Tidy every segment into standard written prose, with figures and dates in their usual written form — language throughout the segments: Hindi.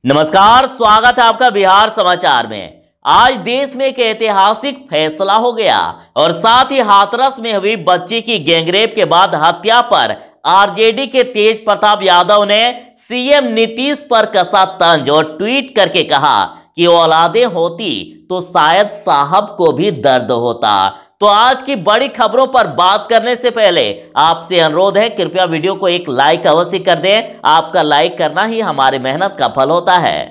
नमस्कार, स्वागत है आपका बिहार समाचार में। आज देश में एक ऐतिहासिक फैसला हो गया और साथ ही हाथरस में हुई बच्ची की गैंगरेप के बाद हत्या पर आरजेडी के तेज प्रताप यादव ने सीएम नीतीश पर कसा तंज और ट्वीट करके कहा कि औलादें होती तो शायद साहब को भी दर्द होता। तो आज की बड़ी खबरों पर बात करने से पहले आपसे अनुरोध है, कृपया वीडियो को एक लाइक अवश्य कर दें। आपका लाइक करना ही हमारी मेहनत का फल होता है।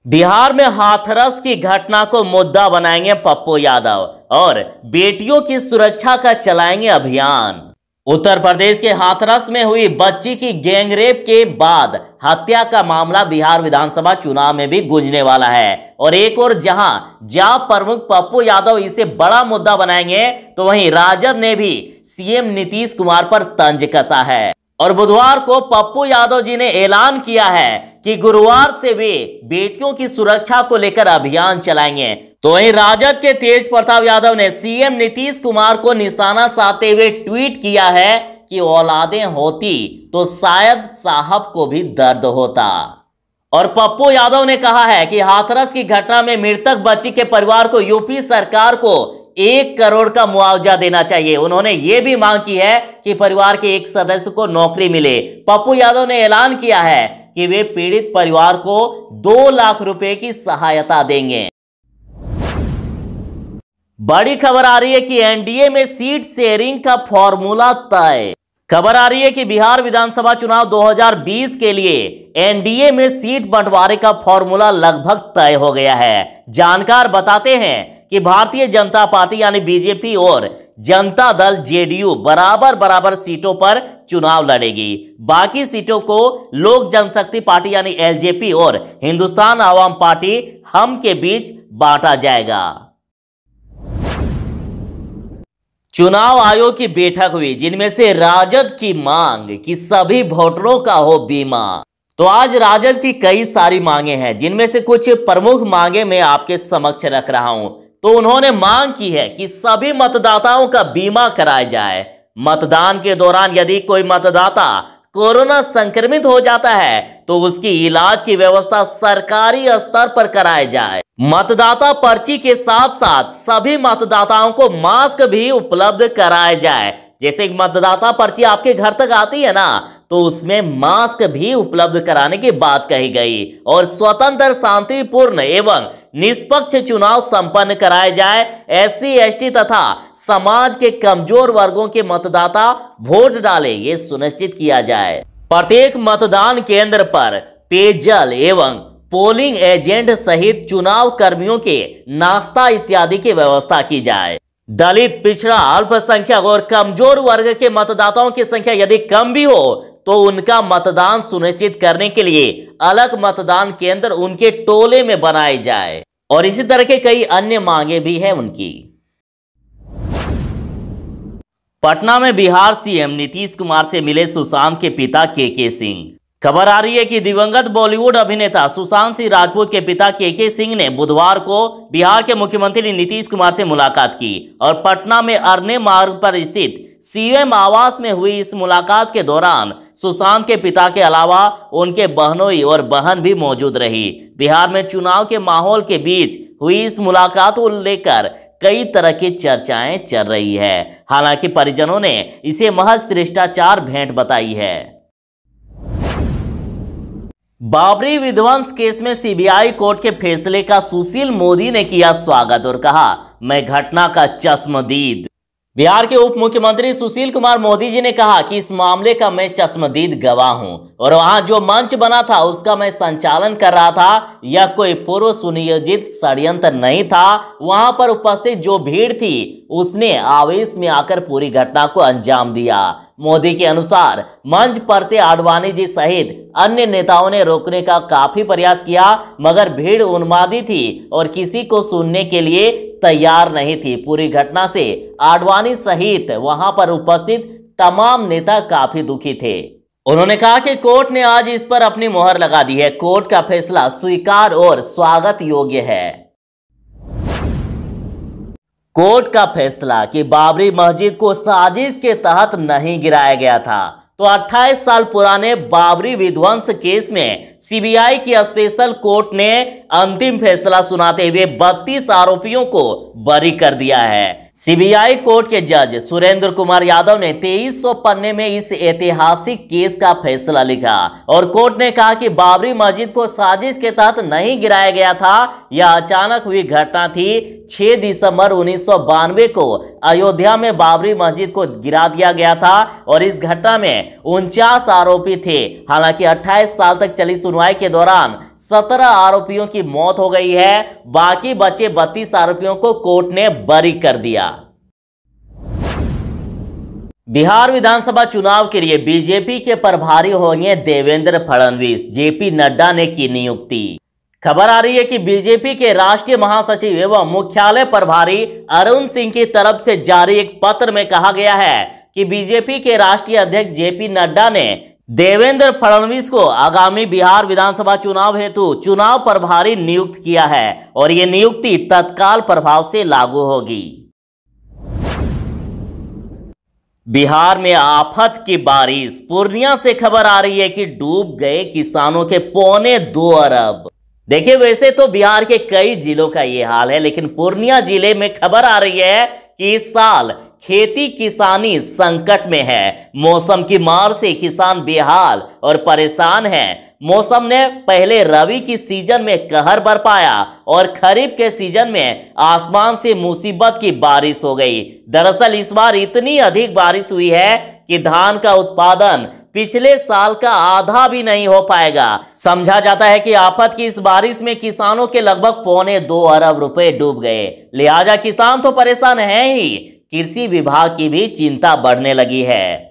बिहार में हाथरस की घटना को मुद्दा बनाएंगे पप्पू यादव और बेटियों की सुरक्षा का चलाएंगे अभियान। उत्तर प्रदेश के हाथरस में हुई बच्ची की गैंगरेप के बाद हत्या का मामला बिहार विधानसभा चुनाव में भी गूंजने वाला है और एक और जहां जाप प्रमुख पप्पू यादव इसे बड़ा मुद्दा बनाएंगे, तो वहीं राजद ने भी सीएम नीतीश कुमार पर तंज कसा है। और बुधवार को पप्पू यादव जी ने ऐलान किया है कि गुरुवार से वे बेटियों की सुरक्षा को लेकर अभियान चलाएंगे। तो वहीं राजद के तेज प्रताप यादव ने सीएम नीतीश कुमार को निशाना साधते हुए ट्वीट किया है कि औलादें होती तो शायद साहब को भी दर्द होता। और पप्पू यादव ने कहा है कि हाथरस की घटना में मृतक बच्ची के परिवार को यूपी सरकार को 1 करोड़ का मुआवजा देना चाहिए। उन्होंने ये भी मांग की है कि परिवार के एक सदस्य को नौकरी मिले। पप्पू यादव ने ऐलान किया है कि वे पीड़ित परिवार को 2 लाख रुपए की सहायता देंगे। बड़ी खबर आ रही है कि एनडीए में सीट शेयरिंग का फॉर्मूला तय। खबर आ रही है कि बिहार विधानसभा चुनाव 2020 के लिए एनडीए में सीट बंटवारे का फॉर्मूला लगभग तय हो गया है। जानकार बताते हैं कि भारतीय जनता पार्टी यानी बीजेपी और जनता दल जेडीयू बराबर सीटों पर चुनाव लड़ेगी। बाकी सीटों को लोक जनशक्ति पार्टी यानी एलजेपी और हिंदुस्तान आवाम पार्टी हम के बीच बांटा जाएगा। चुनाव आयोग की बैठक हुई, जिनमें से राजद की मांग कि सभी वोटरों का हो बीमा। तो आज राजद की कई सारी मांगे हैं, जिनमें से कुछ प्रमुख मांगे मैं आपके समक्ष रख रहा हूं। तो उन्होंने मांग की है कि सभी मतदाताओं का बीमा कराया जाए। मतदान के दौरान यदि कोई मतदाता कोरोना संक्रमित हो जाता है तो उसकी इलाज की व्यवस्था सरकारी स्तर पर कराई जाए। मतदाता पर्ची के साथ साथ सभी मतदाताओं को मास्क भी उपलब्ध कराया जाए। जैसे मतदाता पर्ची आपके घर तक आती है ना, तो उसमें मास्क भी उपलब्ध कराने की बात कही गई। और स्वतंत्र, शांतिपूर्ण एवं निष्पक्ष चुनाव संपन्न कराए जाए। एससी, एसटी तथा समाज के कमजोर वर्गों के मतदाता वोट डालें, ये सुनिश्चित किया जाए। प्रत्येक मतदान केंद्र पर पेयजल एवं पोलिंग एजेंट सहित चुनाव कर्मियों के नाश्ता इत्यादि की व्यवस्था की जाए। दलित, पिछड़ा, अल्पसंख्यक और कमजोर वर्ग के मतदाताओं की संख्या यदि कम भी हो तो उनका मतदान सुनिश्चित करने के लिए अलग मतदान केंद्र उनके टोले में बनाए जाए। और इसी तरह के कई अन्य मांगे भी हैं उनकी। पटना में बिहार सीएम नीतीश कुमार से मिले सुशांत के पिता के सिंह। खबर आ रही है कि दिवंगत बॉलीवुड अभिनेता सुशांत सिंह राजपूत के पिता के सिंह ने बुधवार को बिहार के मुख्यमंत्री नीतीश कुमार से मुलाकात की और पटना में अरने मार्ग पर स्थित सीएम आवास में हुई इस मुलाकात के दौरान सुशांत के पिता के अलावा उनके बहनोई और बहन भी मौजूद रही। बिहार में चुनाव के माहौल के बीच हुई इस मुलाकात को लेकर कई तरह की चर्चाएं चल रही है। हालांकि परिजनों ने इसे महज शिष्टाचार भेंट बताई है। बाबरी विध्वंस केस में सीबीआई कोर्ट के फैसले का सुशील मोदी ने किया स्वागत और कहा, मैं घटना का चश्मदीद। बिहार के उप मुख्यमंत्री सुशील कुमार मोदी जी ने कहा कि इस मामले का मैं चश्मदीद गवाह हूं और वहां जो मंच बना था उसका मैं संचालन कर रहा था। यह कोई पूर्व सुनियोजित षड्यंत्र नहीं था। वहां पर उपस्थित जो भीड़ थी उसने आवेश में आकर पूरी घटना को अंजाम दिया। मोदी के अनुसार मंच पर से आडवाणी जी सहित अन्य नेताओं ने रोकने का काफी प्रयास किया, मगर भीड़ उन्मादी थी और किसी को सुनने के लिए तैयार नहीं थी। पूरी घटना से आडवाणी सहित वहां पर उपस्थित तमाम नेता काफी दुखी थे। उन्होंने कहा कि कोर्ट ने आज इस पर अपनी मोहर लगा दी है। कोर्ट का फैसला स्वीकार और स्वागत योग्य है। कोर्ट का फैसला कि बाबरी मस्जिद को साजिश के तहत नहीं गिराया गया था, तो 28 साल पुराने बाबरी विध्वंस केस में सीबीआई की स्पेशल कोर्ट ने अंतिम फैसला सुनाते हुए 32 आरोपियों को बरी कर दिया है। सीबीआई कोर्ट के जज सुरेंद्र कुमार यादव ने 2300 पन्ने में इस ऐतिहासिक केस का फैसला लिखा और कोर्ट ने कहा कि बाबरी मस्जिद को साजिश के तहत नहीं गिराया गया था, यह अचानक हुई घटना थी। 6 दिसंबर 1992 को अयोध्या में बाबरी मस्जिद को गिरा दिया गया था और इस घटना में 49 आरोपी थे। हालांकि 28 साल तक चली सुनवाई के दौरान 17 आरोपियों की मौत हो गई है। बाकी बचे 32 आरोपियों को कोर्ट ने बरी कर दिया। बिहार विधानसभा चुनाव के लिए बीजेपी के प्रभारी होंगे देवेंद्र फडणवीस, जेपी नड्डा ने की नियुक्ति। खबर आ रही है कि बीजेपी के राष्ट्रीय महासचिव एवं मुख्यालय प्रभारी अरुण सिंह की तरफ से जारी एक पत्र में कहा गया है कि बीजेपी के राष्ट्रीय अध्यक्ष जेपी नड्डा ने देवेंद्र फडणवीस को आगामी बिहार विधानसभा चुनाव हेतु चुनाव प्रभारी नियुक्त किया है और यह नियुक्ति तत्काल प्रभाव से लागू होगी। बिहार में आफत की बारिश। पूर्णिया से खबर आ रही है कि डूब गए किसानों के 2.25 अरब। देखिए, वैसे तो बिहार के कई जिलों का ये हाल है, लेकिन पूर्णिया जिले में खबर आ रही है कि इस साल खेती किसानी संकट में है। मौसम की मार से किसान बेहाल और परेशान हैं। मौसम ने पहले रबी की सीजन में कहर बरपाया और खरीफ के सीजन में आसमान से मुसीबत की बारिश हो गई। दरअसल इस बार इतनी अधिक बारिश हुई है कि धान का उत्पादन पिछले साल का आधा भी नहीं हो पाएगा। समझा जाता है कि आफत की इस बारिश में किसानों के लगभग 2.25 अरब रुपए डूब गए। लिहाजा किसान तो परेशान हैं ही, कृषि विभाग की भी चिंता बढ़ने लगी है।